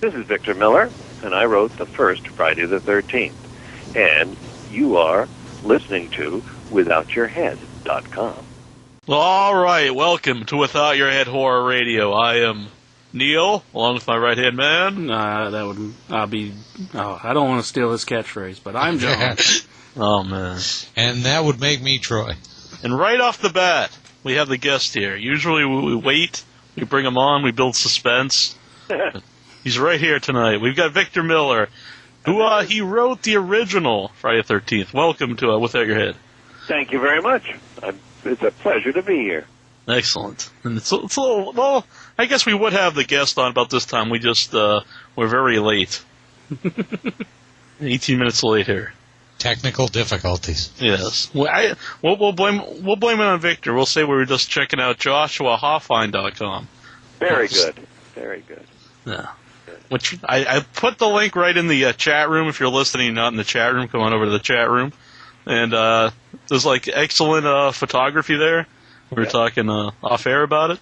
This is Victor Miller, and I wrote the first Friday the 13th. And you are listening to WithoutYourHead.com. Well, all right, welcome to Without Your Head Horror Radio. I am Neil, along with my right-hand man. I don't want to steal his catchphrase, but I'm John. Oh, man. And that would make me Troy. And right off the bat, we have the guest here. Usually we wait, we bring him on, we build suspense. He's right here tonight. We've got Victor Miller, who he wrote the original Friday the 13th. Welcome to Without Your Head. Thank you very much. It's a pleasure to be here. Excellent. And it's a little, well, I guess we would have the guest on about this time. We just, we're very late. 18 minutes late here. Technical difficulties. Yes. We'll blame it on Victor. We'll say we were just checking out JoshuaHoffine.com. Very good. Very good. Yeah. Which I put the link right in the chat room. If you're listening, not in the chat room, come on over to the chat room. And there's like excellent photography there. We were talking off air about it.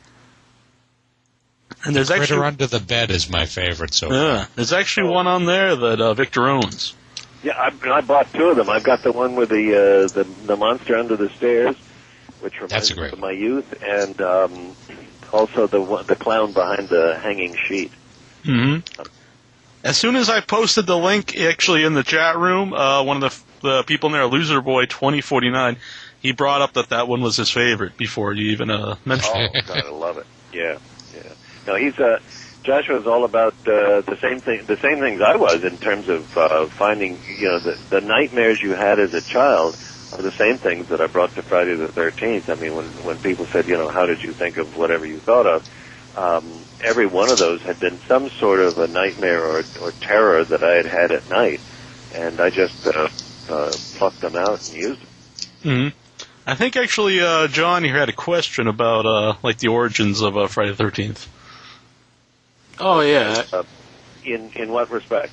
And there's Critter actually Under the Bed is my favorite so far. There's actually one on there that Victor owns. Yeah, I bought two of them. I've got the one with the monster under the stairs, which reminds me of my youth, and also the clown behind the hanging sheet. Mm-hmm. As soon as I posted the link, actually in the chat room, one of the people in there, Loserboy2049, he brought up that one was his favorite before you even mentioned it. Oh, God, I love it. Yeah. No, Joshua's all about the same things I was in terms of finding, the nightmares you had as a child are the same things that I brought to Friday the 13th. I mean, when people said, how did you think of whatever you thought of, every one of those had been some sort of a nightmare or terror that I had at night, and I just plucked them out and used them. Mm-hmm. I think actually, John, you had a question about the origins of Friday the 13th. Oh, yeah. In what respect?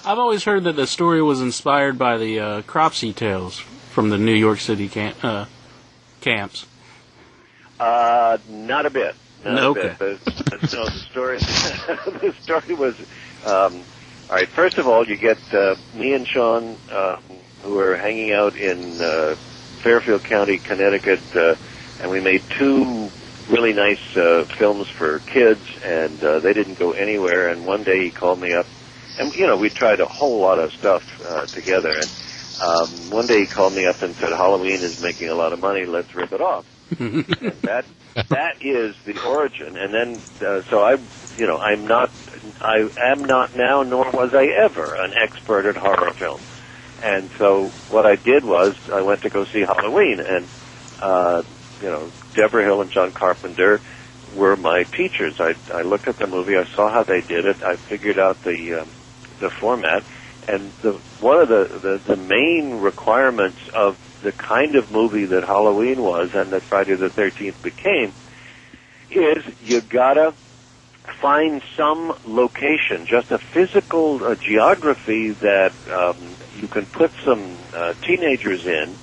I've always heard that the story was inspired by the Cropsey Tales from the New York City camps. Not a bit. Okay. The story was, all right, first of all, you get me and Sean, who were hanging out in Fairfield County, Connecticut, and we made two really nice films for kids, and they didn't go anywhere. And one day he called me up, and we tried a whole lot of stuff together. And one day he called me up and said, "Halloween is making a lot of money. Let's rip it off." And that is the origin. And then so I am not now, nor was I ever, an expert at horror films. And so what I did was I went to go see Halloween, and Deborah Hill and John Carpenter were my teachers. I looked at the movie, I saw how they did it, I figured out the format, and one of the main requirements of the kind of movie that Halloween was and that Friday the 13th became is you gotta find some location, just a physical geography that you can put some teenagers in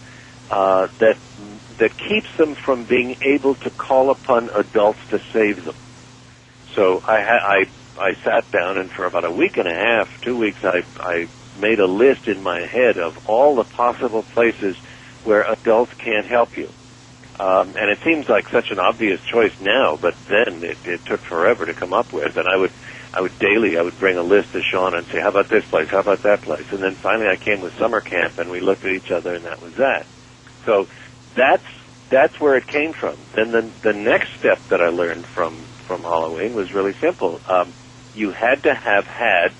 that keeps them from being able to call upon adults to save them. So I sat down, and for about a week and a half, 2 weeks, I made a list in my head of all the possible places where adults can't help you. And it seems like such an obvious choice now, but then it took forever to come up with. And I would daily bring a list to Sean and say, how about this place, how about that place? And then finally I came with summer camp, and we looked at each other, and that was that. So that's where it came from. Then the next step that I learned from Halloween was really simple. You had to have had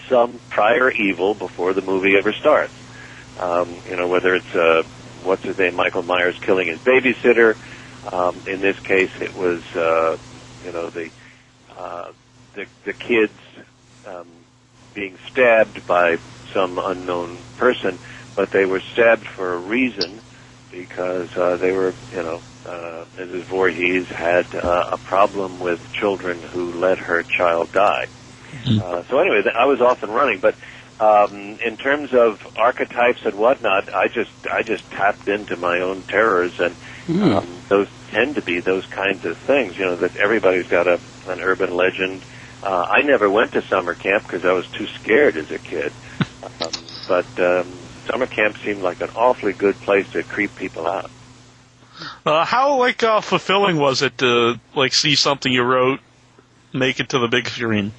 some prior evil before the movie ever starts. Whether it's what's his name, Michael Myers killing his babysitter. In this case, it was the kids being stabbed by some unknown person, but they were stabbed for a reason, because they were, Mrs. Voorhees had a problem with children who let her child die. So anyway, I was off and running, but in terms of archetypes and whatnot, I just tapped into my own terrors, and those tend to be those kinds of things, that everybody's got an urban legend I never went to summer camp because I was too scared as a kid. But summer camp seemed like an awfully good place to creep people out. How fulfilling was it to see something you wrote make it to the big screen?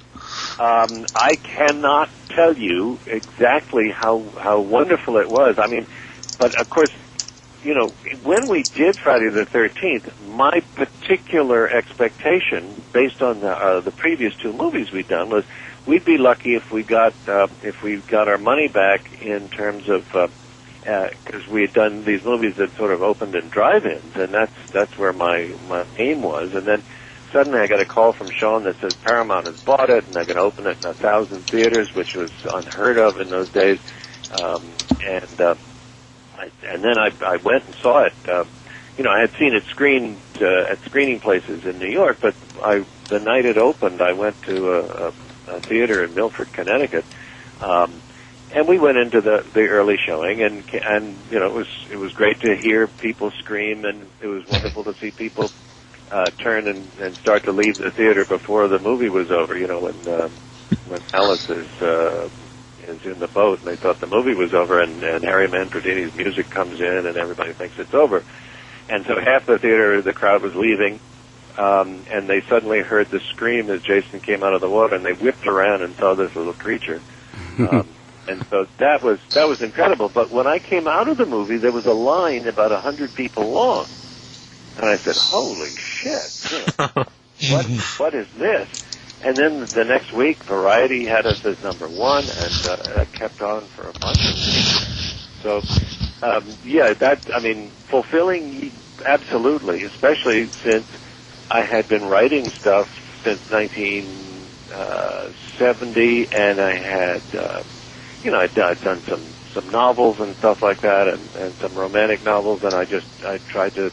I cannot tell you exactly how wonderful it was. I mean, but of course, when we did Friday the 13th, my particular expectation, based on the previous two movies we'd done, was we'd be lucky if we got our money back in terms of because we had done these movies that sort of opened in drive-ins, and that's where my aim was. And then suddenly I got a call from Sean that says Paramount has bought it, and they're going to open it in 1,000 theaters, which was unheard of in those days. And then I went and saw it. I had seen it screened at screening places in New York, but the night it opened, I went to a theater in Milford, Connecticut, and we went into the early showing, and it was great to hear people scream, and it was wonderful to see people turn and start to leave the theater before the movie was over. When Alice is in the boat, and they thought the movie was over, and Harry Manfredini's music comes in, and everybody thinks it's over. And so half the theater, the crowd was leaving, and they suddenly heard the scream as Jason came out of the water, and they whipped around and saw this little creature. And so that was incredible. But when I came out of the movie, there was a line about 100 people long, and I said, "Holy shit! What is this?" And then the next week, Variety had us as number one, and it kept on for a bunch of weeks. So, fulfilling, absolutely, especially since I had been writing stuff since 1970, and I had, I'd done some novels and stuff like that, and some romantic novels, and I tried to,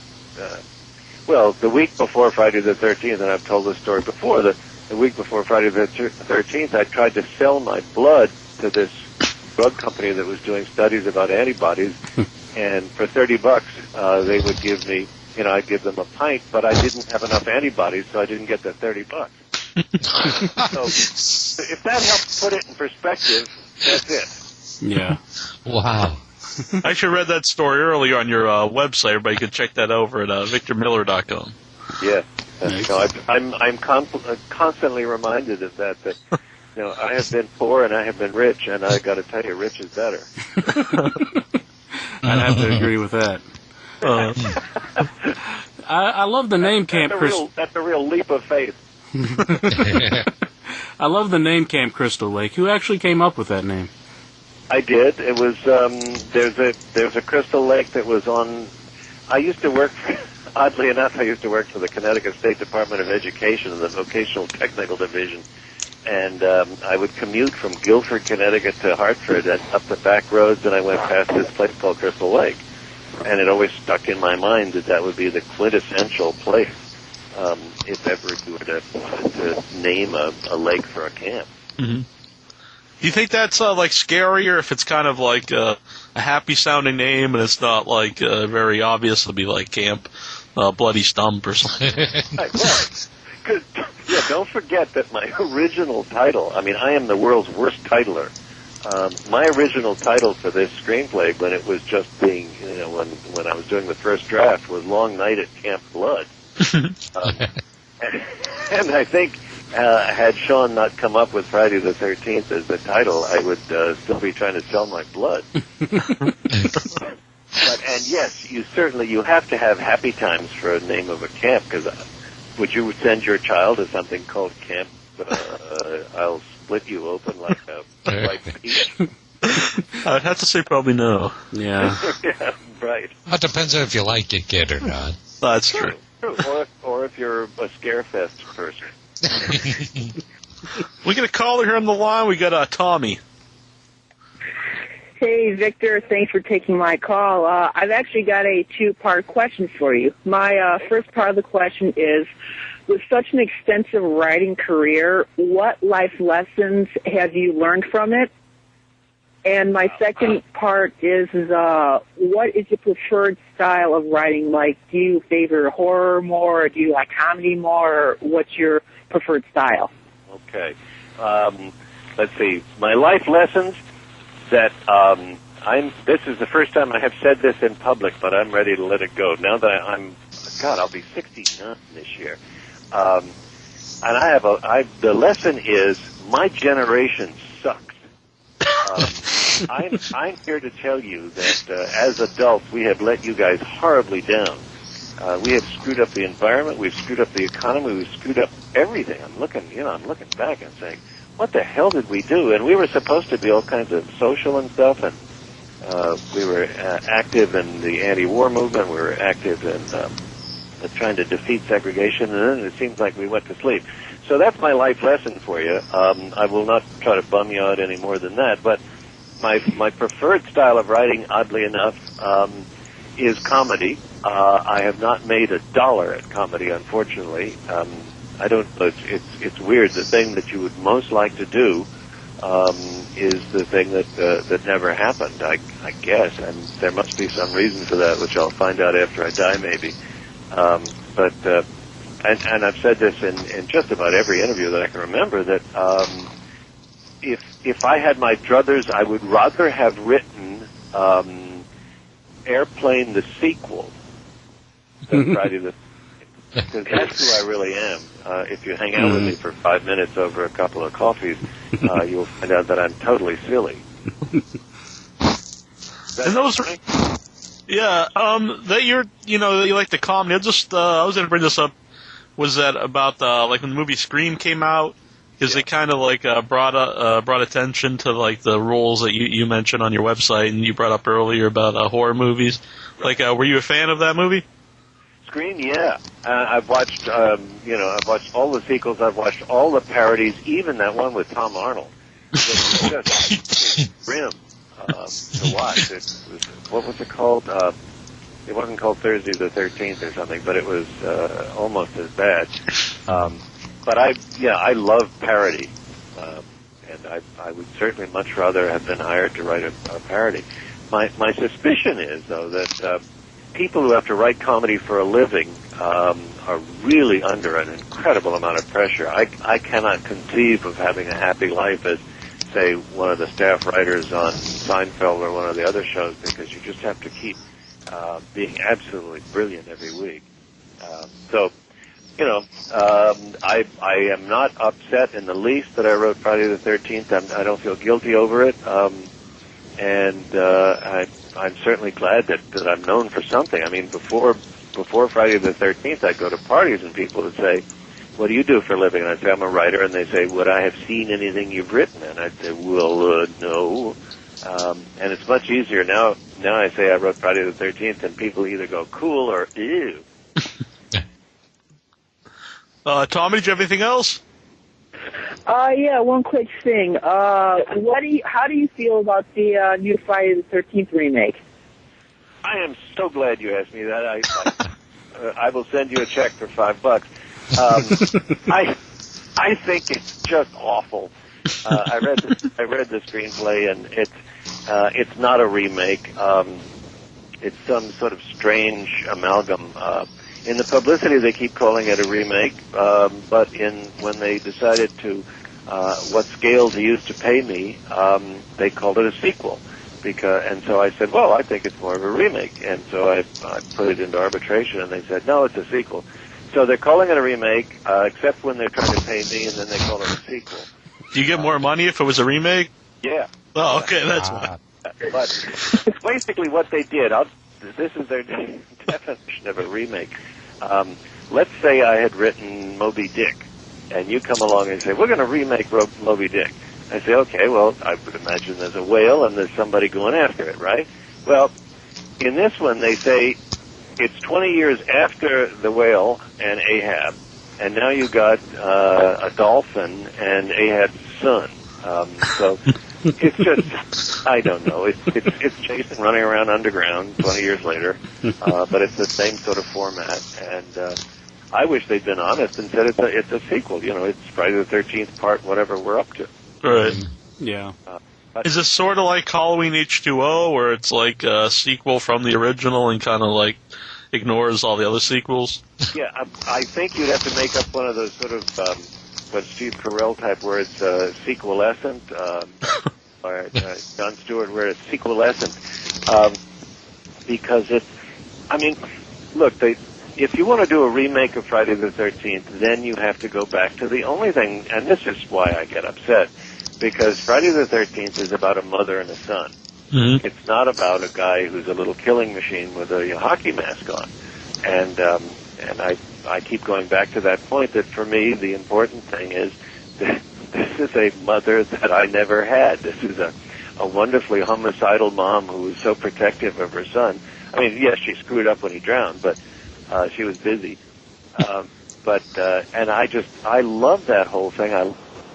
the week before Friday the 13th, and I've told this story before, the week before Friday the 13th, I tried to sell my blood to this drug company that was doing studies about antibodies, and for $30, they would give me, I'd give them a pint, but I didn't have enough antibodies, so I didn't get the $30. So if that helps put it in perspective, that's it. Yeah. Wow. I actually read that story earlier on your website. Everybody can check that over at victormiller.com. Yeah. I'm constantly reminded of that I have been poor and I have been rich, and I got to tell you, rich is better. I'd have to agree with that. I love the name Camp Crystal. That's a real leap of faith. I love the name Camp Crystal Lake. Who actually came up with that name? I did. It was there's a Crystal Lake that was on. I used to work. Oddly enough, I used to work for the Connecticut State Department of Education in the Vocational Technical Division, and I would commute from Guilford, Connecticut to Hartford and up the back roads, and I went past this place called Crystal Lake, and it always stuck in my mind that would be the quintessential place if ever you were to name a lake for a camp. Mm-hmm. Do you think that's scarier if it's kind of like a happy-sounding name and it's not very obvious to be like Camp Bloody Stump or something? Right, well, don't forget that my original title, I am the world's worst titler. My original title for this screenplay, when it was just being, when I was doing the first draft, was Long Night at Camp Blood. And I think had Sean not come up with Friday the 13th as the title, I would still be trying to sell my blood. And yes, you have to have happy times for a name of a camp, because would you send your child to something called Camp I'll Split You Open like a ripe peach? I'd have to say probably no. Yeah. Yeah, right. It depends on if you like your kid or not. That's true. Or if you're a Scarefest person. We got a caller here on the line. We got Tommy. Hey, Victor. Thanks for taking my call. I've actually got a two-part question for you. My first part of the question is, with such an extensive writing career, what life lessons have you learned from it? And my second part is what is your preferred style of writing? Like, do you favor horror more, or do you like comedy more, or what's your preferred style? Okay. Let's see. My life lessons that this is the first time I have said this in public, but I'm ready to let it go. Now that I'll be 69 this year. And the lesson is my generation sucks. I'm here to tell you that as adults, we have let you guys horribly down. We have screwed up the environment, we've screwed up the economy, we've screwed up everything. I'm looking back and saying, what the hell did we do? And we were supposed to be all kinds of social and stuff, and we were active in the anti-war movement, we were active in trying to defeat segregation, and then it seems like we went to sleep. So that's my life lesson for you. I will not try to bum you out any more than that, but my preferred style of writing, oddly enough, is comedy. I have not made $1 at comedy, unfortunately. I don't. It's weird. The thing that you would most like to do is the thing that never happened. I guess, and there must be some reason for that, which I'll find out after I die, maybe. And I've said this in just about every interview that I can remember, that if I had my druthers, I would rather have written Airplane the sequel than Friday the 13th, because that's who I really am. If you hang out with me for 5 minutes over a couple of coffees, you'll find out that I'm totally silly. And those are, yeah, that you like the comedy. I was going to bring this up. Was that about like when the movie Scream came out? Because it kind of like brought attention to like the roles that you mentioned on your website, and you brought up earlier about horror movies. Like, were you a fan of that movie? Scream, yeah. I've watched I've watched all the sequels. I've watched all the parodies, even that one with Tom Arnold. It was just grim to watch. What was it called? It wasn't called Thursday the 13th or something, but it was almost as bad. But I love parody, and I would certainly much rather have been hired to write a parody. My suspicion is, though, that people who have to write comedy for a living are really under an incredible amount of pressure. I cannot conceive of having a happy life as, say, one of the staff writers on Seinfeld or one of the other shows, because you just have to keep being absolutely brilliant every week. I am not upset in the least that I wrote Friday the 13th. I don't feel guilty over it. I'm certainly glad that I'm known for something. I mean, before Friday the 13th, I'd go to parties and people would say, "What do you do for a living?" And I'd say, "I'm a writer." And they say, "Would I have seen anything you've written?" And I'd say, "Well, no." And it's much easier now. Now I say I wrote Friday the 13th, and people either go "cool" or "ew." Tommy, did you have anything else? Yeah, one quick thing. How do you feel about the new Friday the 13th remake? I am so glad you asked me that. I will send you a check for $5. I think it's just awful. I read the screenplay, and it's not a remake. It's some sort of strange amalgam. In the publicity, they keep calling it a remake, but when they decided to what scale to use to pay me, they called it a sequel. And so I said, well, I think it's more of a remake. And so I put it into arbitration, and they said, no, it's a sequel. So they're calling it a remake, except when they're trying to pay me, and then they call it a sequel. Do you get more money if it was a remake? Yeah. Oh, okay, that's fine. But it's basically what they did. This is their definition of a remake. Let's say I had written Moby Dick, and you come along and say, we're going to remake Moby Dick. I say, okay, well, I would imagine there's a whale and there's somebody going after it, right? Well, in this one, they say it's 20 years after the whale and Ahab, and now you got a dolphin and Ahab's son. So it's just, I don't know. It's Jason running around underground 20 years later, but it's the same sort of format. And I wish they'd been honest and said it's a sequel. You know, it's Friday the 13th part, whatever we're up to. Right. Yeah. Is it sort of like Halloween H2O, where it's like a sequel from the original and kind of like ignores all the other sequels? Yeah, I think you'd have to make up one of those sort of what Steve Carell type words, sequelescent, or Jon Stewart word, sequelescent, because look, if you want to do a remake of Friday the 13th, then you have to go back to the only thing, and this is why I get upset, because Friday the 13th is about a mother and a son. Mm-hmm. It's not about a guy who's a little killing machine with a hockey mask on. And I keep going back to that point that for me the important thing is that this is a mother that I never had. This is a wonderfully homicidal mom who was so protective of her son. I mean, yes, she screwed up when he drowned, but she was busy. And I love that whole thing. I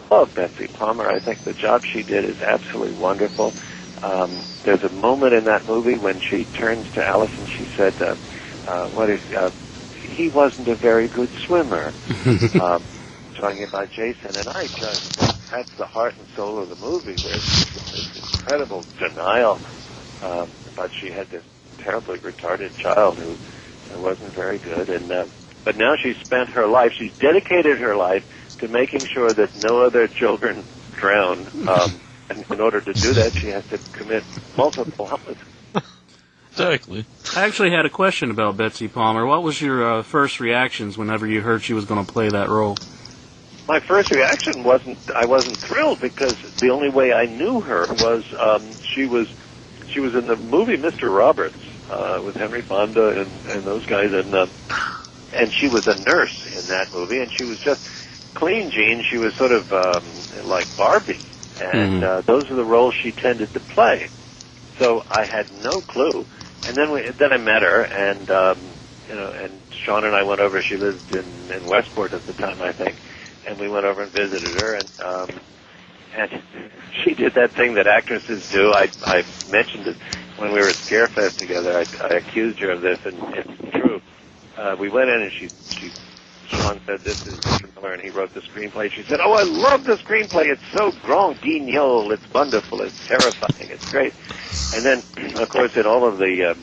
love Betsy Palmer. I think the job she did is absolutely wonderful. There's a moment in that movie when she turns to Alice and she said, he wasn't a very good swimmer, talking about Jason. And I just, that's the heart and soul of the movie. There's this incredible denial, but she had this terribly retarded child who wasn't very good. And but now she's spent her life, she's dedicated her life to making sure that no other children drown. And in order to do that, she has to commit multiple homicides. Exactly. I actually had a question about Betsy Palmer. What was your first reactions whenever you heard she was going to play that role? My first reaction I wasn't thrilled, because the only way I knew her was she was in the movie Mr. Roberts with Henry Fonda and those guys, and she was a nurse in that movie, and she was just clean jeans. She was sort of like Barbie. And those are the roles she tended to play. So I had no clue. And then I met her, and and Sean and I went over. She lived in Westport at the time, I think, and we went over and visited her. And she did that thing that actresses do. I mentioned it when we were at Scarefest together. I accused her of this, and it's true. We went in, and Sean said, "This is Mr. Miller," and he wrote the screenplay. She said, "Oh, I love the screenplay. It's so grand guignol. It's wonderful. It's terrifying. It's great." And then, of course, in all of the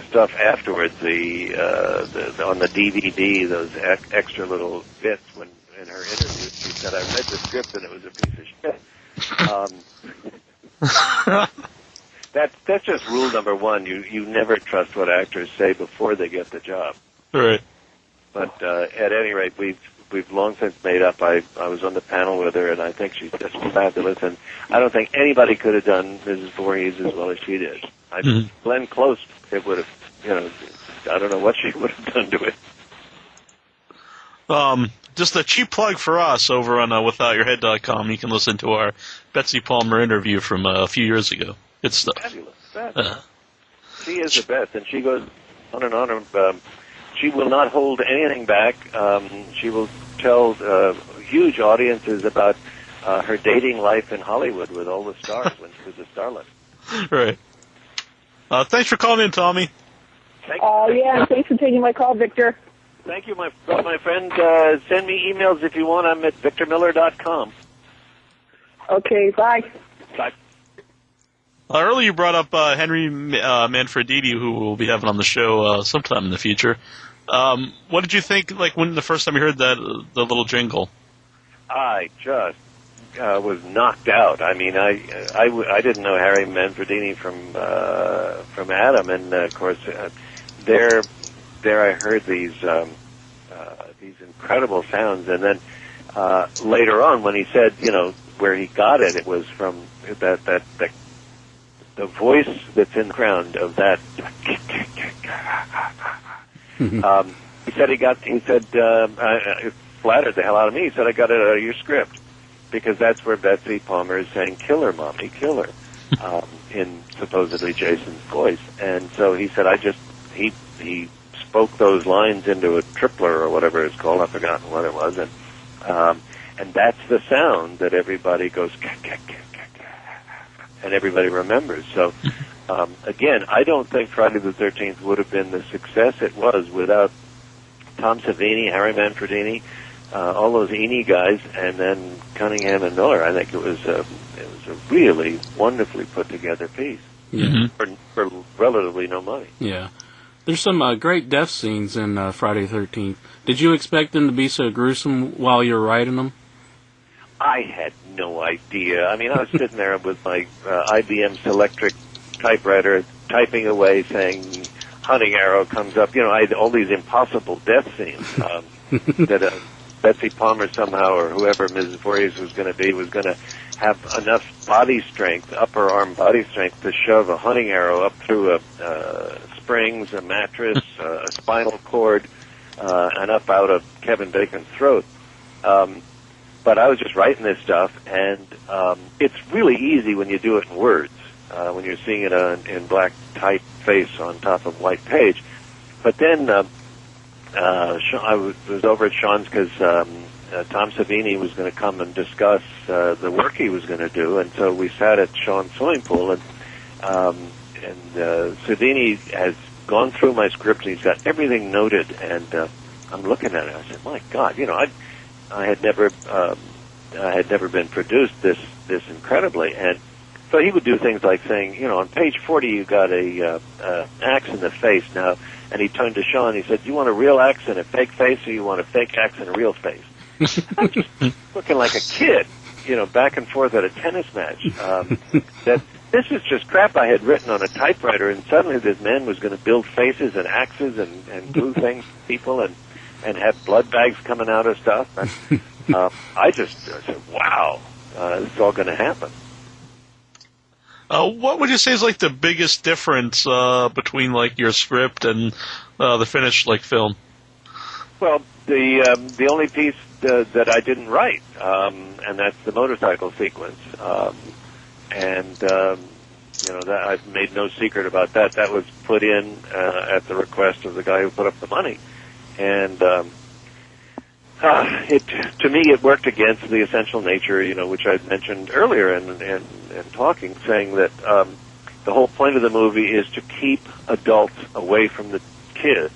stuff afterwards, on the DVD, those extra little bits when in her interviews, she said, "I read the script and it was a piece of shit." That's just rule number one. You never trust what actors say before they get the job. Right. But at any rate, we've long since made up. I was on the panel with her, and I think she's just fabulous. And I don't think anybody could have done Mrs. Voorhees as well as she did. Glenn Close, it would have, I don't know what she would have done to it. Just a cheap plug for us over on WithoutYourHead.com. You can listen to our Betsy Palmer interview from a few years ago. Good stuff. Fabulous. She is the best, and she goes on and on. She will not hold anything back. She will tell huge audiences about her dating life in Hollywood with all the stars when she was a starlet. Right. Thanks for calling in, Tommy. Yeah, thanks for taking my call, Victor. Thank you, my friend. Send me emails if you want. I'm at victormiller.com. Okay, bye. Bye. Earlier you brought up Henry Manfredini, who we'll be having on the show sometime in the future. What did you think, like, when the first time you heard the little jingle? I just was knocked out. I mean, I didn't know Harry Manfredini from Adam, and of course, there I heard these incredible sounds, and then later on when he said, where he got it, it was from the voice that's in the background of that. He said it flattered the hell out of me. He said, "I got it out of your script," because that's where Betsy Palmer is saying, "Kill her, Mommy, kill her," in supposedly Jason's voice. And so he said, he spoke those lines into a tripler or whatever it's called. I've forgotten what it was. And that's the sound that everybody goes, and everybody remembers. So, again, I don't think Friday the 13th would have been the success it was without Tom Savini, Harry Manfredini, all those Eni guys, and then Cunningham and Miller. I think it was a really wonderfully put together piece for relatively no money. Yeah. There's some great death scenes in Friday the 13th. Did you expect them to be so gruesome while you were writing them? I had no idea. I mean, I was sitting there with my IBM Selectric typewriter, typing away, saying, hunting arrow comes up. You know, I had all these impossible death scenes that Betsy Palmer somehow, or whoever Mrs. Voorhees was going to be, was going to have enough body strength, upper arm body strength, to shove a hunting arrow up through springs, a mattress, a spinal cord, and up out of Kevin Bacon's throat. But I was just writing this stuff, and it's really easy when you do it in words, when you're seeing it in black typeface on top of white page. But then I was over at Sean's because Tom Savini was going to come and discuss the work he was going to do, and so we sat at Sean's swimming pool, and Savini has gone through my script, and he's got everything noted, and I'm looking at it. I said, "My God, you know, I had never been produced this incredibly." And so he would do things like saying, you know, on page 40 you got a axe in the face now, and he turned to Sean. He said, "Do you want a real axe in a fake face, or you want a fake axe in a real face?" I'm just looking like a kid, you know, back and forth at a tennis match. That this is just crap I had written on a typewriter, and suddenly this man was going to build faces and axes and glue things to people and have blood bags coming out of stuff. And, I said, wow, this is all going to happen. What would you say is like the biggest difference between like your script and the finished like film? Well, the only piece that I didn't write, and that's the motorcycle sequence. You know, that I've made no secret about that. That was put in at the request of the guy who put up the money, and to me it worked against the essential nature, you know, which I mentioned earlier in talking, saying that the whole point of the movie is to keep adults away from the kids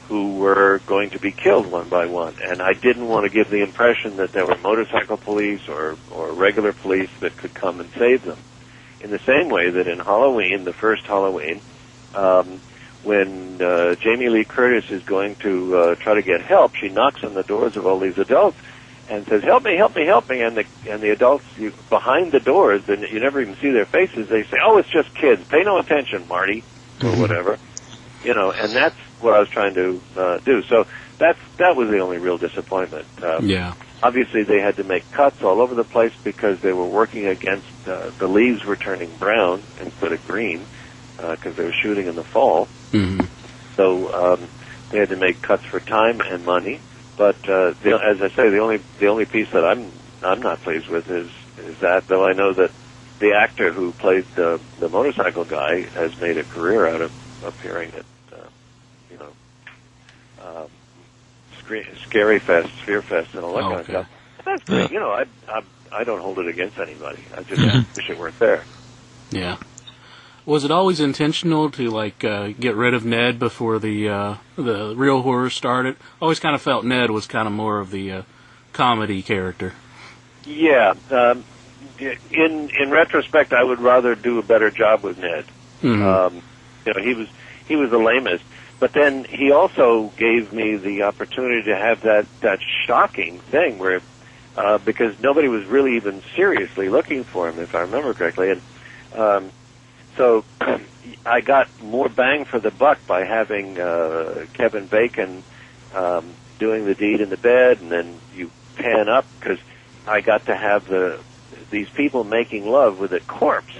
who were going to be killed one by one. And I didn't want to give the impression that there were motorcycle police or regular police that could come and save them. In the same way that in Halloween, the first Halloween, when Jamie Lee Curtis is going to try to get help, she knocks on the doors of all these adults and says, "Help me, help me, help me." And the adults behind the doors, and you never even see their faces, they say, "Oh, it's just kids. Pay no attention, Marty," or whatever. You know, and that's what I was trying to do. So that was the only real disappointment. Yeah. Obviously, they had to make cuts all over the place because they were working against the leaves were turning brown instead of green because they were shooting in the fall. Mm-hmm. So they had to make cuts for time and money. But as I say, the only piece that I'm not pleased with is that, though I know that the actor who played the motorcycle guy has made a career out of appearing at Scary Fest, Fear Fest, and all that kind of stuff. That's great. You know, I don't hold it against anybody. I just wish it weren't there. Yeah. Was it always intentional to like get rid of Ned before the real horror started? Always kind of felt Ned was kind of more of the comedy character. Yeah. In retrospect, I would rather do a better job with Ned. Mm-hmm. You know, he was the lamest. But then he also gave me the opportunity to have that shocking thing where, because nobody was really even seriously looking for him, if I remember correctly, and so I got more bang for the buck by having Kevin Bacon doing the deed in the bed, and then you pan up because I got to have these people making love with a corpse.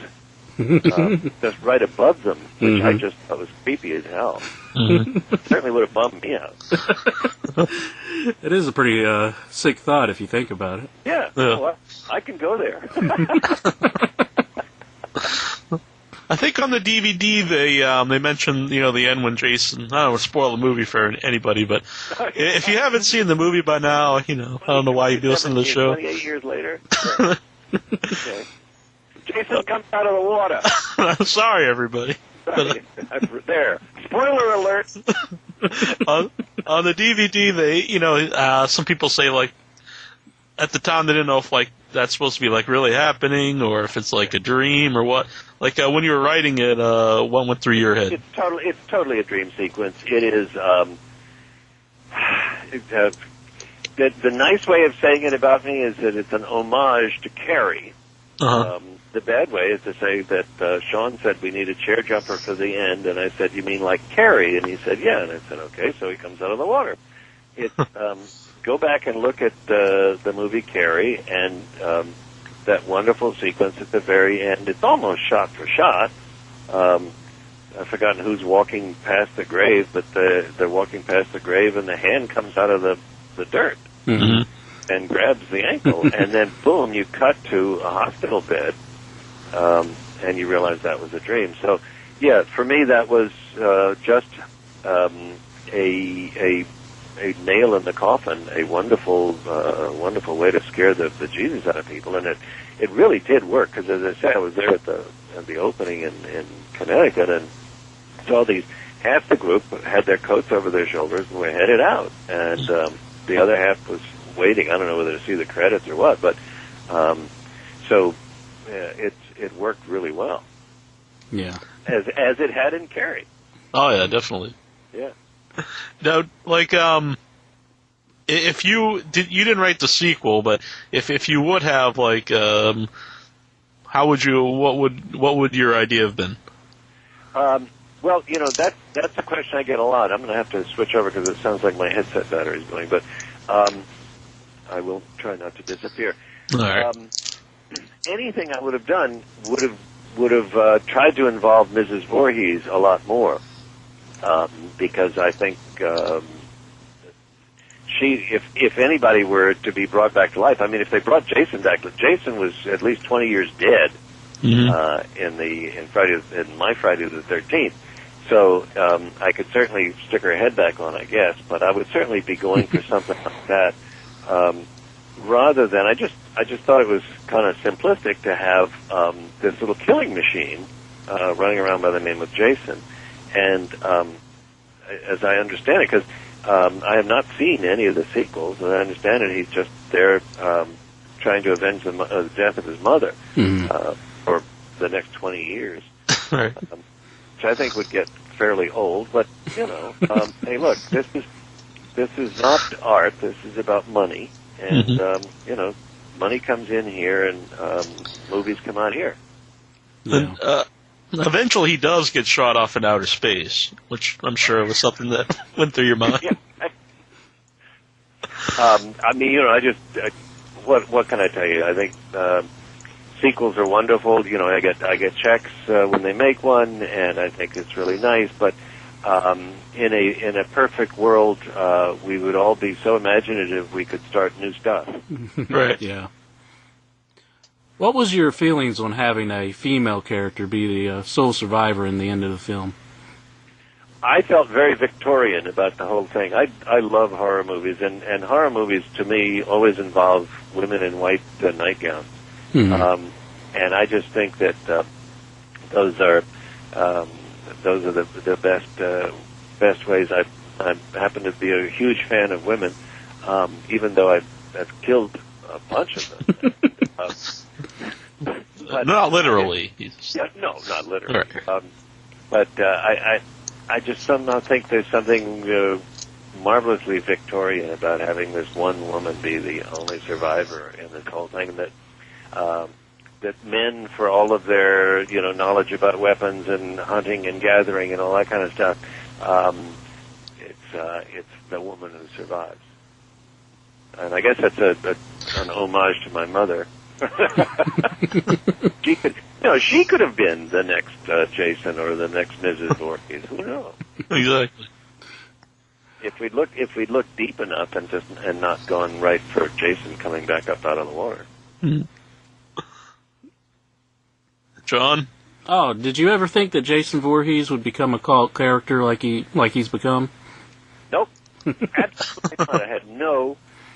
Just right above them, which I just thought was creepy as hell. Certainly would have bummed me out. It is a pretty sick thought if you think about it. Yeah. Well, I can go there. I think on the DVD they mentioned, you know, the end when Jason. I don't want to spoil the movie for anybody, but if you haven't seen the movie by now, you know, I don't know why you'd listen to the show. 28 years later. Okay. Jason comes out of the water. I'm sorry, everybody. There. Spoiler alert. on the DVD, they, you know, some people say like at the time they didn't know if like that's supposed to be like really happening or if it's like a dream or what. Like when you were writing it, what went through your head? It's totally a dream sequence. It is. the nice way of saying it about me is that it's an homage to Carrie. Uh-huh. The bad way is to say that Sean said we need a chair jumper for the end, and I said, you mean like Carrie? And he said, yeah. And I said, okay, so he comes out of the water. Go back and look at the movie Carrie, and that wonderful sequence at the very end. It's almost shot for shot. I've forgotten who's walking past the grave, but they're walking past the grave, and the hand comes out of the dirt. Mm-hmm. And grabs the ankle, and then boom, you cut to a hospital bed, and you realize that was a dream. So, yeah, for me that was just a nail in the coffin, a wonderful way to scare the Jesus out of people, and it really did work, because as I said, I was there at the opening in Connecticut, and saw half the group had their coats over their shoulders and were headed out, and the other half was waiting. I don't know whether to see the credits or what, but it worked really well. Yeah, as it had in Carrie. Oh yeah, definitely. Yeah. Now, like, if you didn't write the sequel, but if you would have, like, how would you? What would your idea have been? Well, that's a question I get a lot. I'm going to have to switch over because it sounds like my headset battery is going, but. I will try not to disappear. All right. Anything I would have done would have tried to involve Mrs. Voorhees a lot more, because I think if anybody were to be brought back to life, I mean, if they brought Jason back, Jason was at least 20 years dead in my Friday the 13th. So I could certainly stick her head back on, I guess, but I would certainly be going for something like that, rather than I just thought it was kind of simplistic to have this little killing machine running around by the name of Jason, and as I understand it, because I have not seen any of the sequels, and I understand it, he's just there trying to avenge the death of his mother for the next 20 years. Right. Which I think would get fairly old, but hey, look, this is not art. This is about money, and money comes in here, and movies come out here. Yeah. And, eventually, he does get shot off in outer space, which I'm sure was something that went through your mind. Yeah. I mean, what can I tell you? I think. Sequels are wonderful. I get checks when they make one, and I think it's really nice. But in a perfect world, we would all be so imaginative we could start new stuff. Right. Yeah. What was your feelings on having a female character be the sole survivor in the end of the film? I felt very Victorian about the whole thing. I love horror movies, and horror movies to me always involve women in white nightgowns. Mm-hmm. And I just think that those are the best ways. I happen to be a huge fan of women, even though I've killed a bunch of them. But, not literally. No, not literally. Right. But I just somehow think there's something marvelously Victorian about having this one woman be the only survivor in this whole thing. That men, for all of their knowledge about weapons and hunting and gathering and all that kind of stuff, it's the woman who survives. And I guess that's an homage to my mother. She could have been the next Jason or the next Mrs. Voorhees. Who knows? Exactly. If we'd looked deep enough and not gone right for Jason coming back up out of the water. Mm-hmm. John? Oh, did you ever think that Jason Voorhees would become a cult character like he's become? Nope. Absolutely not. I had no,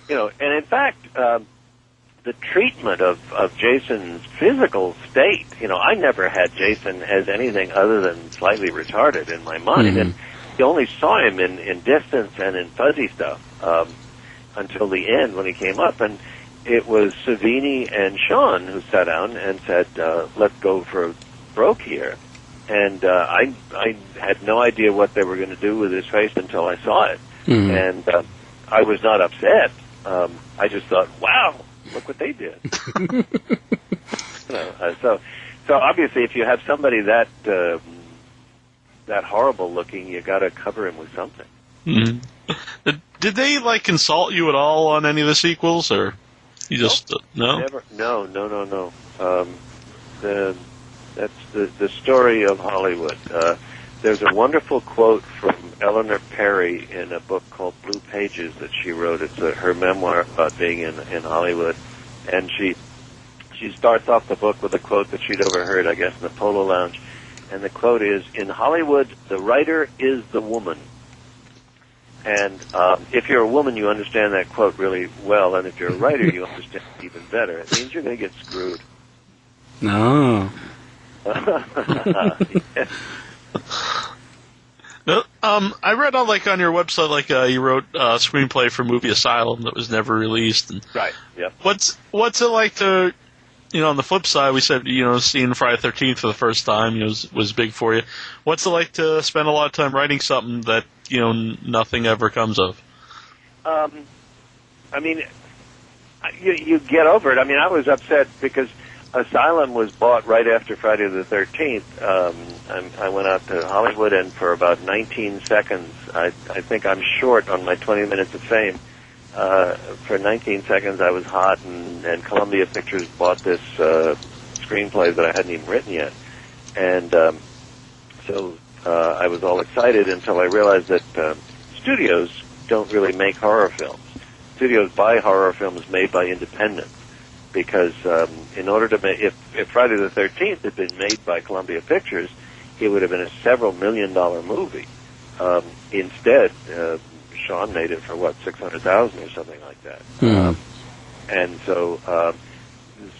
and in fact, the treatment of Jason's physical state, I never had Jason as anything other than slightly retarded in my mind, mm-hmm. and you only saw him in distance and in fuzzy stuff until the end when he came up, and it was Savini and Sean who sat down and said, let's go for broke here. And I had no idea what they were going to do with his face until I saw it. Mm-hmm. And I was not upset. I just thought, wow, look what they did. So obviously, if you have somebody that horrible looking, you got to cover him with something. Mm-hmm. Did they consult you at all on any of the sequels, or you just no? Never. No. That's the story of Hollywood. There's a wonderful quote from Eleanor Perry in a book called Blue Pages that she wrote. It's her memoir about being in Hollywood, and she starts off the book with a quote that she'd overheard, I guess, in the Polo Lounge, and the quote is, "In Hollywood, the writer is the woman." And if you're a woman, you understand that quote really well, and if you're a writer, you understand it even better. It means you're going to get screwed. No. Yes. No, I read on your website, you wrote a screenplay for movie Asylum that was never released. And Right. Yep. What's it like to, on the flip side, we said, seeing Friday the 13th for the first time was big for you. What's it like to spend a lot of time writing something that, nothing ever comes of? I mean, you get over it. I mean, I was upset because Asylum was bought right after Friday the 13th. I went out to Hollywood, and for about 19 seconds, I think I'm short on my 20 minutes of fame. For 19 seconds, I was hot, and Columbia Pictures bought this screenplay that I hadn't even written yet. And so I was all excited until I realized that studios don't really make horror films. Studios buy horror films made by independents. Because in order to make, if Friday the 13th had been made by Columbia Pictures, it would have been a several $million movie. Instead, Sean made it for $600,000 or something like that. And so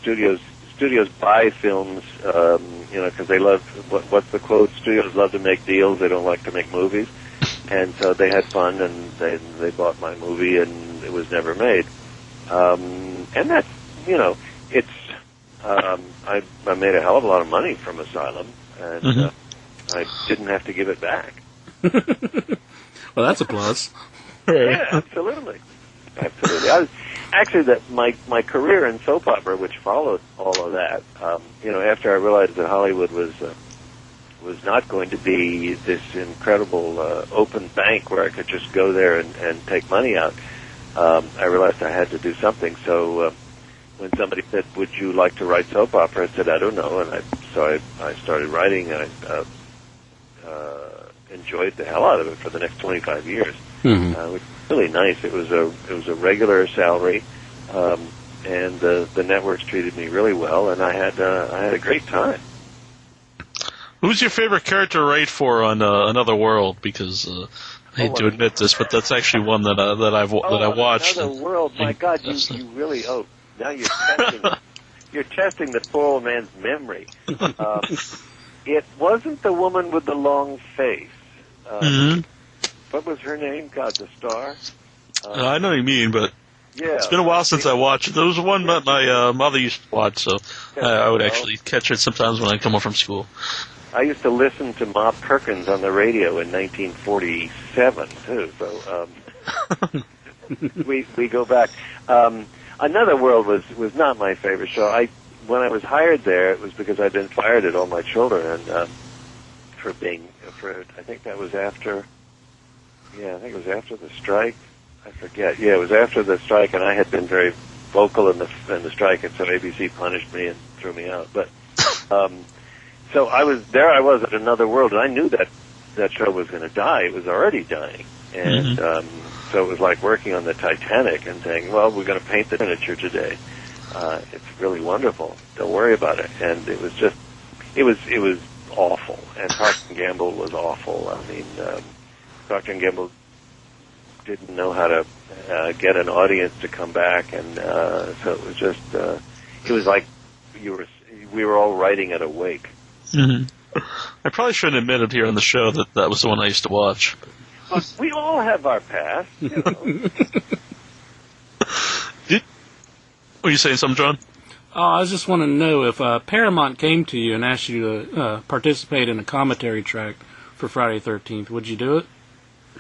studios buy films, because they love what's the quote? Studios love to make deals; they don't like to make movies. And so they had fun, and they bought my movie, and it was never made. And that's it's I made a hell of a lot of money from Asylum, and I didn't have to give it back. Well, that's a plus. Yeah, absolutely. I was actually my career in soap opera, which followed all of that. After I realized that Hollywood was not going to be this incredible open bank where I could just go there and take money out, I realized I had to do something. So when somebody said, "Would you like to write soap opera?" I said, "I don't know," and I started writing, and I enjoyed the hell out of it for the next 25 years. Which was really nice. It was a regular salary, and the networks treated me really well, and I had a great time. Who's your favorite character to write for on Another World? Because I hate to admit this, but that's actually one that I watched. Another World, my God, you really now you're testing the poor old man's memory. It wasn't the woman with the long face. What was her name? God, the star. I know what you mean, but yeah, it's been a while since I watched it. There was one that my mother used to watch, so I would actually catch it sometimes when I come home from school. I used to listen to Ma Perkins on the radio in 1947 too. So we go back. Another World was not my favorite show. When I was hired there, it was because I'd been fired at all my children, and I think that was after. Yeah, I think it was after the strike. I forget. Yeah, it was after the strike, and I had been very vocal in the strike, and so ABC punished me and threw me out. But so I was at Another World, and I knew that show was going to die. It was already dying, and so it was like working on the Titanic and saying, "Well, we're going to paint the furniture today. It's really wonderful. Don't worry about it." And it was just, it was awful. And Procter & Gamble was awful. I mean, Procter & Gamble didn't know how to get an audience to come back, and so it was just, it was like we were all writing at a wake. I probably shouldn't admit it here on the show that was the one I used to watch. Look, we all have our past, you know. Were you saying something, John? Oh, I was just wanting to know if Paramount came to you and asked you to participate in a commentary track for Friday the 13th, would you do it?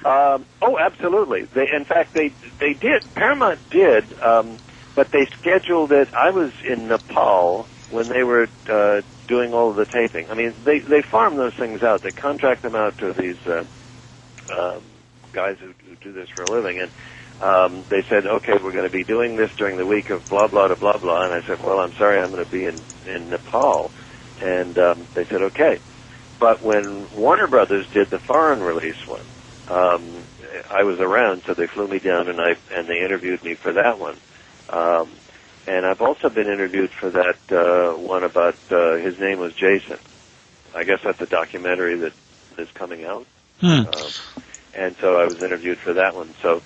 Oh, absolutely. In fact, they did. Paramount did, but they scheduled it. I was in Nepal when they were doing all of the taping. I mean, they farm those things out. They contract them out to these guys who do this for a living, and they said, okay, we're going to be doing this during the week of blah, blah, to blah, blah. And I said, well, I'm sorry, I'm going to be in Nepal. And they said, okay. But when Warner Brothers did the foreign release one, I was around, so they flew me down and they interviewed me for that one. And I've also been interviewed for that one about his name was Jason. I guess that's a documentary that is coming out. And so I was interviewed for that one. So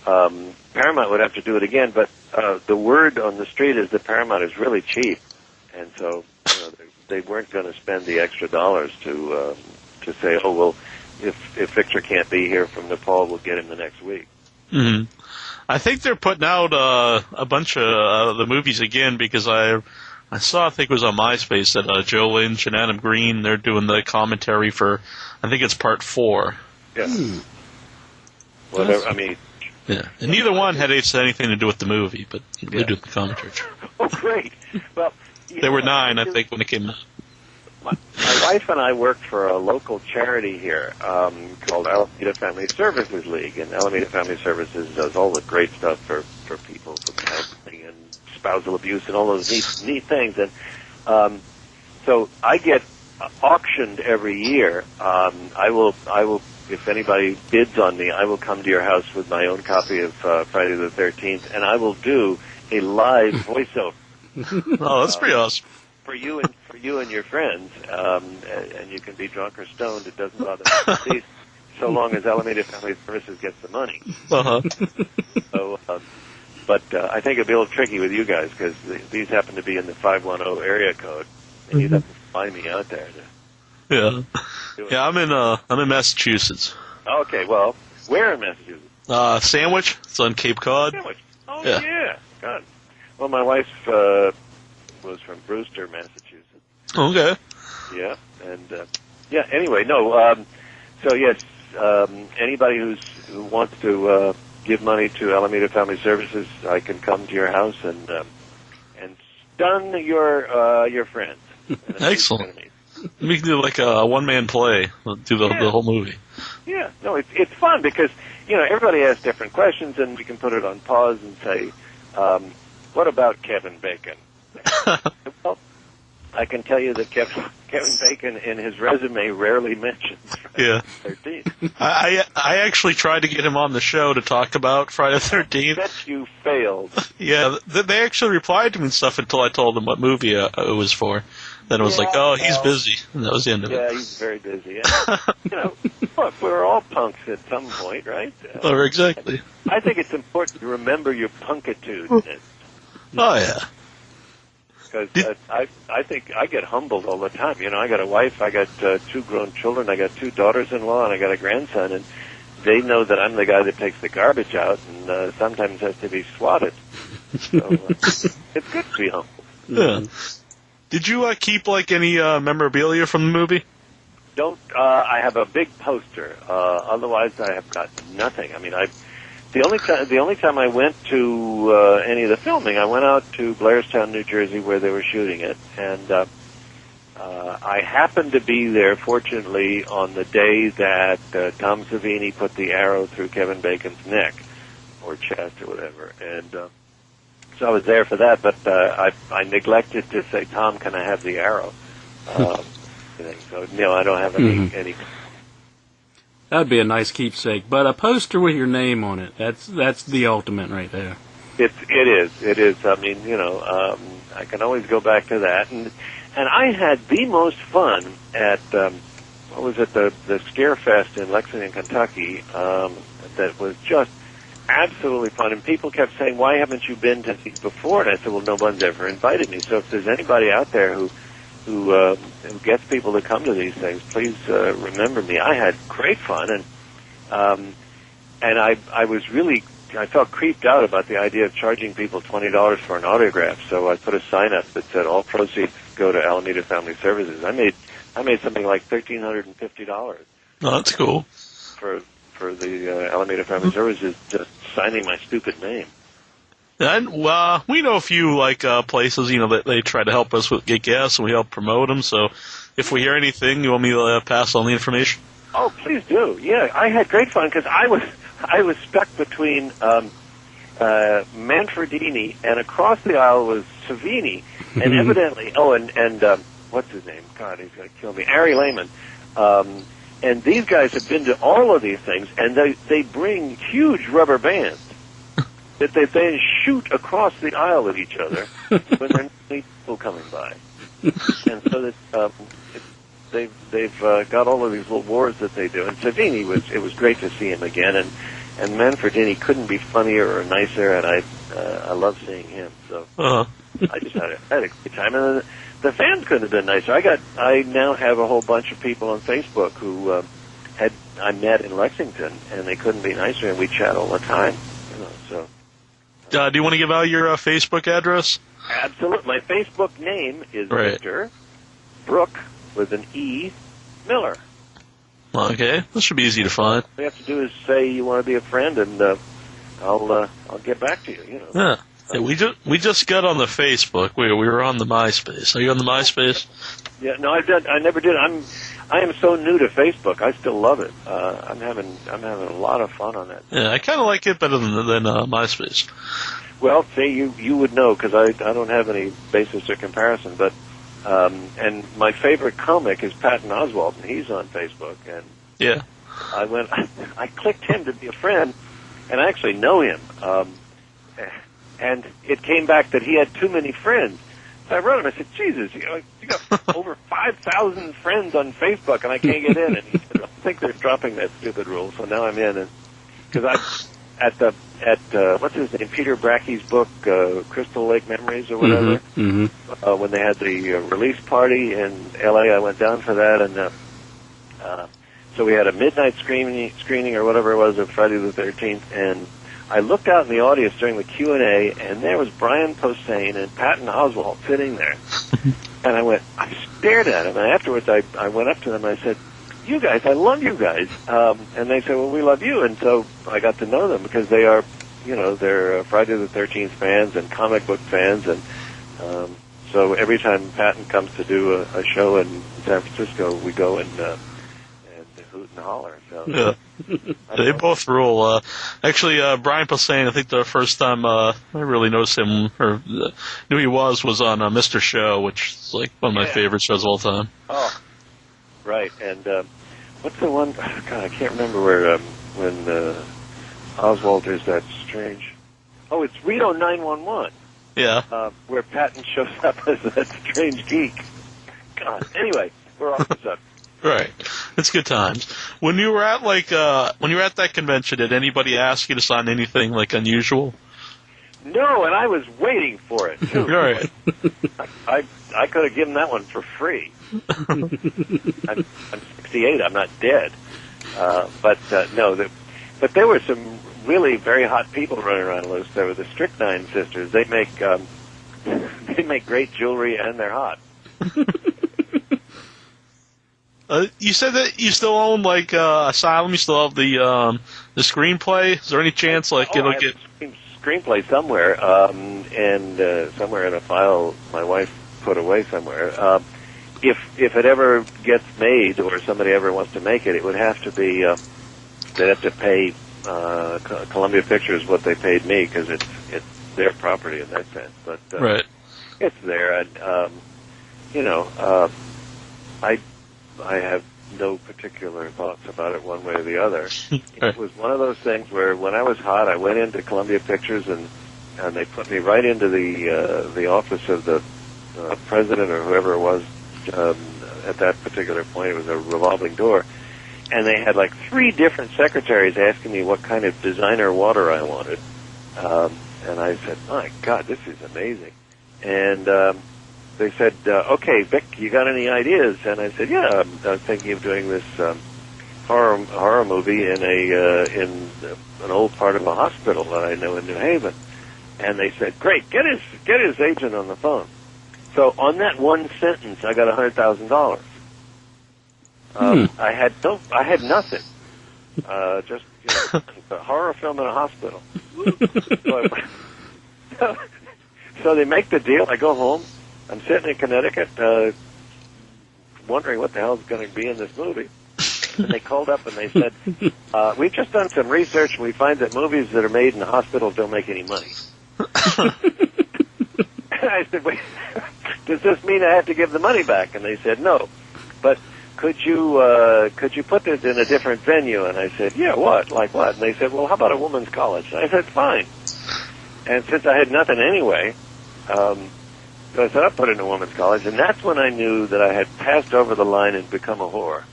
Paramount would have to do it again, but the word on the street is that Paramount is really cheap, and so they weren't going to spend the extra dollars to say, oh well, if Victor can't be here from Nepal, we'll get him the next week. Mm-hmm. I think they're putting out a bunch of the movies again, because I saw, I think it was on MySpace, that Joe Lynch and Adam Green, they're doing the commentary for, I think it's part 4. Yeah. Whatever. I mean. Yeah, and neither one had anything to do with the movie, but they do the commentary. Oh, great! Well, there were 9, I think, when it came out. My wife and I worked for a local charity here called Alameda Family Services League, and Alameda Family Services does all the great stuff for people from counseling and spousal abuse and all those neat things. And so I get auctioned every year. I will. If anybody bids on me, I will come to your house with my own copy of Friday the 13th, and I will do a live voiceover. Oh, that's pretty awesome. For you and your friends, and you can be drunk or stoned. It doesn't bother me, so long as Alameda Family Services gets the money. Uh-huh. So, but I think it'd be a little tricky with you guys, because these happen to be in the 510 area code, and you'd have to find me out there. Yeah. Yeah, I'm in Massachusetts. Okay, well, where in Massachusetts? Sandwich. It's on Cape Cod. Sandwich. Oh, yeah. Yeah. God. Well, my wife was from Brewster, Massachusetts. Okay. Yeah, and anyway, no. So yes, anybody who wants to give money to Alameda Family Services, I can come to your house and stun your friends. Excellent. We can do like a one-man play. Do the whole movie. Yeah, no, it's fun because everybody has different questions, and we can put it on pause and say, "What about Kevin Bacon?" Well, I can tell you that Kevin Bacon in his resume rarely mentions Friday the 13th. I actually tried to get him on the show to talk about Friday the 13th. I bet you failed. Yeah, they actually replied to me and stuff until I told them what movie it was for. Then it was like, oh, he's busy. And that was the end of it. Yeah, he's very busy. And, look, we're all punks at some point, right? Oh, exactly. I think it's important to remember your punkitude. Oh, yeah. Because I think I get humbled all the time. I got a wife, I got 2 grown children, I got 2 daughters-in-law, and I got a grandson, and they know that I'm the guy that takes the garbage out and sometimes has to be swatted. So it's good to be humble. Yeah. Did you keep any memorabilia from the movie? I have a big poster. Otherwise, I have got nothing. I mean, the only time I went to any of the filming, I went out to Blairstown, New Jersey, where they were shooting it, and I happened to be there, fortunately, on the day that Tom Savini put the arrow through Kevin Bacon's neck or chest or whatever, and so I was there for that. But I neglected to say, Tom, can I have the arrow? So I don't have any. That'd be a nice keepsake, but a poster with your name on it—that's the ultimate right there. It is. I mean, I can always go back to that, and I had the most fun at what was it, the Scarefest in Lexington, Kentucky. That was just absolutely fun, and people kept saying, "Why haven't you been to these before?" And I said, "Well, no one's ever invited me. So if there's anybody out there who gets people to come to these things, please remember me." I had great fun, and I was really, I felt creeped out about the idea of charging people $20 for an autograph. So I put a sign up that said, "All proceeds go to Alameda Family Services." I made something like $1,350. Oh, that's cool. For for the Alameda Family Services just signing my stupid name. And we know a few places, that they try to help us get guests, and we help promote them. So, if we hear anything, you want me to pass on the information? Oh, please do. Yeah, I had great fun because I was stuck between Manfredini, and across the aisle was Savini, and evidently, and what's his name? God, he's going to kill me. Ari Lehman. And these guys have been to all of these things, and they bring huge rubber bands that they then shoot across the aisle at each other when there are people coming by. And so that they've got all of these little wars that they do. And Savini it was great to see him again, and Manfredini couldn't be funnier or nicer, and I love seeing him. So I just had a great time, and the fans couldn't have been nicer. I now have a whole bunch of people on Facebook who I met in Lexington, and they couldn't be nicer, and we chat all the time. So. Do you want to give out your Facebook address? Absolutely. My Facebook name is Victor Brooke with an E Miller. Okay, this should be easy to find. All you have to do is say you want to be a friend, and I'll get back to you. Yeah. We just got on the Facebook. We were on the MySpace. Are you on the MySpace? Yeah. No, I never did. I am so new to Facebook. I still love it. I'm having a lot of fun on that. Yeah, I kind of like it better than MySpace. Well, see, you would know because I don't have any basis or comparison. But and my favorite comic is Patton Oswalt, and he's on Facebook. And yeah, I clicked him to be a friend, and I actually know him. And it came back that he had too many friends. So I wrote him. I said, "Jesus, you got over 5,000 friends on Facebook, and I can't get in." And he said, "I think they're dropping that stupid rule." So now I'm in, and because at what's his name, Peter Brackey's book, Crystal Lake Memories or whatever. When they had the release party in L.A., I went down for that, and so we had a midnight screening or whatever it was of Friday the 13th, and I looked out in the audience during the Q&A, and there was Brian Posehn and Patton Oswalt sitting there. And I stared at him, and afterwards I went up to them and I said, "You guys, I love you guys." And they said, "Well, we love you." And so I got to know them because they are, they're Friday the 13th fans and comic book fans. And so every time Patton comes to do a show in San Francisco, we go and hoot and holler. So. Yeah. They both rule. Actually, Brian Posehn, I think the first time I really noticed him, or knew he was on Mr. Show, which is like one of my favorite shows of all time. Oh, right. And what's the one? God, I can't remember where when Oswald is that strange. Oh, it's Reno 911. Yeah. Where Patton shows up as that strange geek. God. Anyway, we're off the subject. Right. It's good times. When you were at that convention, did anybody ask you to sign anything unusual? No, and I was waiting for it too. Right. I could have given that one for free. I'm 68. I'm not dead. But but there were some really very hot people running around loose. There were the Strychnine sisters. They make great jewelry, and they're hot. You said that you still own Asylum. You still have the screenplay. Is there any chance it'll get screenplay somewhere? And somewhere in a file my wife put away somewhere. If it ever gets made or somebody ever wants to make it, it would have to be they'd have to pay Columbia Pictures what they paid me because it's their property in that sense. But right, it's there. And I have no particular thoughts about it one way or the other. It was one of those things where when I was hot, I went into Columbia Pictures and they put me right into the office of the president or whoever it was at that particular point. It was a revolving door. And they had 3 different secretaries asking me what kind of designer water I wanted. And I said, "My God, this is amazing." And they said, "Okay, Vic, you got any ideas?" And I said, "Yeah, I'm thinking of doing this horror movie in an old part of a hospital that I know in New Haven." And they said, "Great, get his agent on the phone." So on that one sentence, I got $100,000. I had nothing, just a horror film in a hospital. So they make the deal. I go home. I'm sitting in Connecticut, wondering what the hell is going to be in this movie. And they called up and they said, we've just done some research and we find that movies that are made in hospitals don't make any money. And I said, wait, does this mean I have to give the money back? And they said, no. But could you put this in a different venue? And I said, yeah, what? Like what? And they said, well, how about a woman's college? And I said, fine. And since I had nothing anyway, so I said, I'll put it in a woman's college. And that's when I knew that I had passed over the line and become a whore.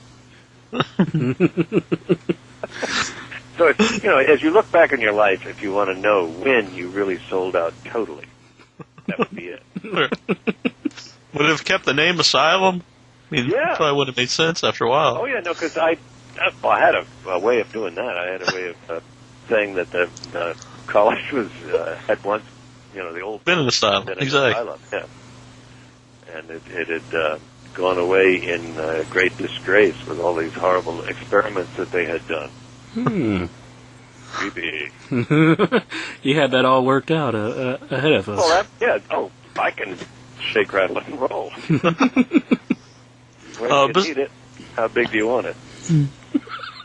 So, it's, as you look back in your life, if you want to know when you really sold out totally, that would be it. Would it have kept the name Asylum? I mean, yeah. Probably would have made sense after a while. Oh, yeah, no, because I had a way of doing that. I had a way of saying that the college was had once, the old... Been an asylum, exactly. Asylum, yeah. And it had gone away in great disgrace with all these horrible experiments that they had done. Creepy. You had that all worked out ahead of us. Well, I can shake, rattle, and roll. Where do you need it? How big do you want it?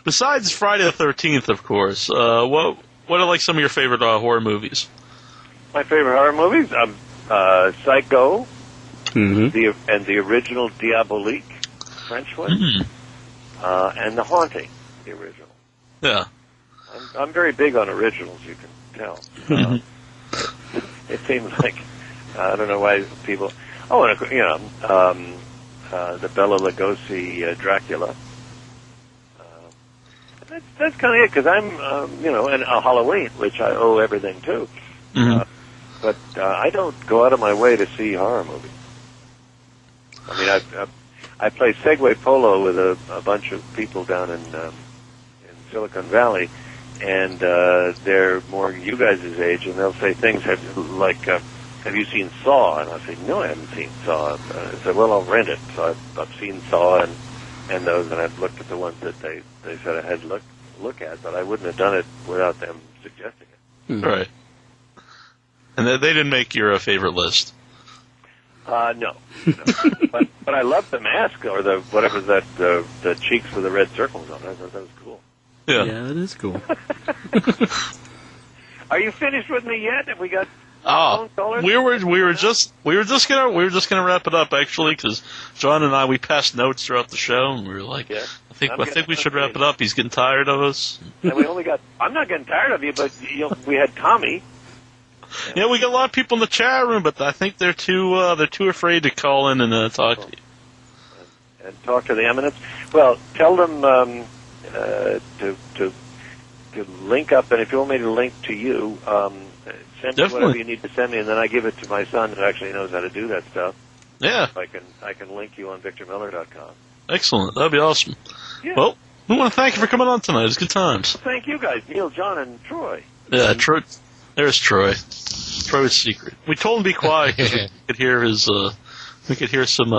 Besides Friday the 13th, of course, what are like some of your favorite horror movies? My favorite horror movies? Psycho, Mm-hmm. and the original Diabolique, French one, and The Haunting, the original. Yeah. I'm very big on originals, you can tell. It seems like, I don't know why people... Oh, and, the Bela Lugosi Dracula. That's kind of it, because I'm, and Halloween, which I owe everything to. But I don't go out of my way to see horror movies. I mean, I play Segway Polo with a bunch of people down in Silicon Valley, and they're more you guys' age, and they'll say things like, have you seen Saw? And I'll say, no, I haven't seen Saw. I said, well, I'll rent it. So I've seen Saw and those, and I've looked at the ones that they said I had to look at, but I wouldn't have done it without them suggesting it. Right. And they didn't make your favorite list. No. But I love the mask, or the whatever that the cheeks with the red circles on it. I thought that was cool. Yeah, that is cool. Are you finished with me yet? Have we got Oh, phone callers? we were just gonna wrap it up actually, because John and I passed notes throughout the show and we were like, Yeah. I think we should wrap it up. He's getting tired of us. And we only got. I'm not getting tired of you, but we had Tommy. Yeah, we got a lot of people in the chat room, but I think they're too afraid to call in and talk to you. And talk to the eminence. Well, tell them to link up, and if you want me to link to you, send me whatever you need to send me, and then I give it to my son who actually knows how to do that stuff. Yeah. I can link you on VictorMiller.com. Excellent. That'd be awesome. Yeah. Well, we want to thank you for coming on tonight. It's good times. Thank you guys, Neil, John, and Troy. Yeah, Troy. There's Troy. Troy's secret. We told him to be quiet because we could hear his. We could hear some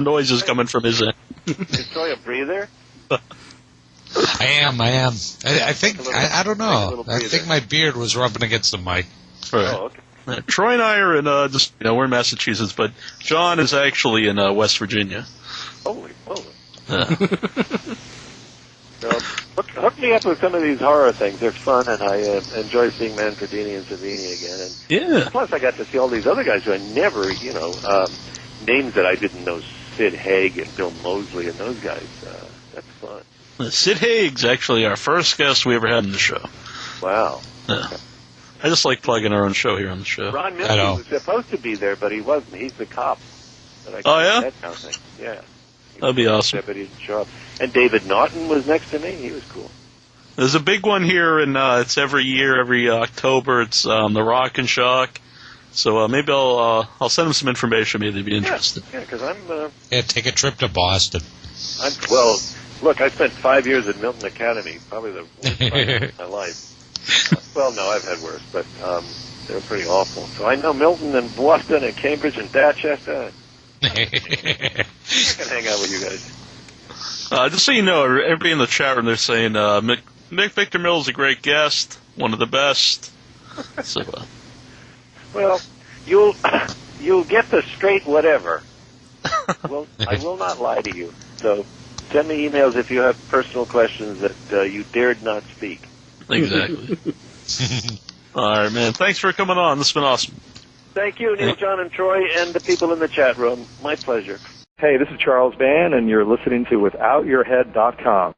noises coming from his end. Is Troy a breather? I am. I think, I don't know. I think my beard was rubbing against the mic. Right. Oh, okay. Troy and I are in we're in Massachusetts, but John is actually in West Virginia. Holy moly. Yeah. So, hook me up with some of these horror things. They're fun, and I enjoy seeing Manfredini and Savini again. And Yeah. plus, I got to see all these other guys who I never, names that I didn't know, Sid Haig and Bill Moseley and those guys. That's fun. Sid Haig's actually our first guest we ever had on the show. Wow. Yeah. I just like plugging our own show here on the show. Ron Milsey was supposed to be there, but he wasn't. He's the cop. Oh, yeah? That kind of thing. Yeah. That'd be awesome. But he didn't show up. And David Naughton was next to me. He was cool. There's a big one here, and it's every year, every October. It's the Rock and Shock. So maybe I'll send him some information. Maybe they'd be interested. Yeah, because I'm. Take a trip to Boston. Well, look, I spent 5 years at Milton Academy. Probably the worst 5 years of my life. Well, no, I've had worse, but they were pretty awful. So I know Milton and Boston and Cambridge and Dorchester. I can hang out with you guys. Just so you know, everybody in the chat room, they're saying Nick Victor Mills is a great guest, one of the best. So, well, you'll get the straight whatever. Well, I will not lie to you. So send me emails if you have personal questions that you dared not speak. Exactly. All right, man. Thanks for coming on. This has been awesome. Thank you, Neil, John, and Troy, and the people in the chat room. My pleasure. Hey, this is Charles Vann, and you're listening to WithoutYourHead.com.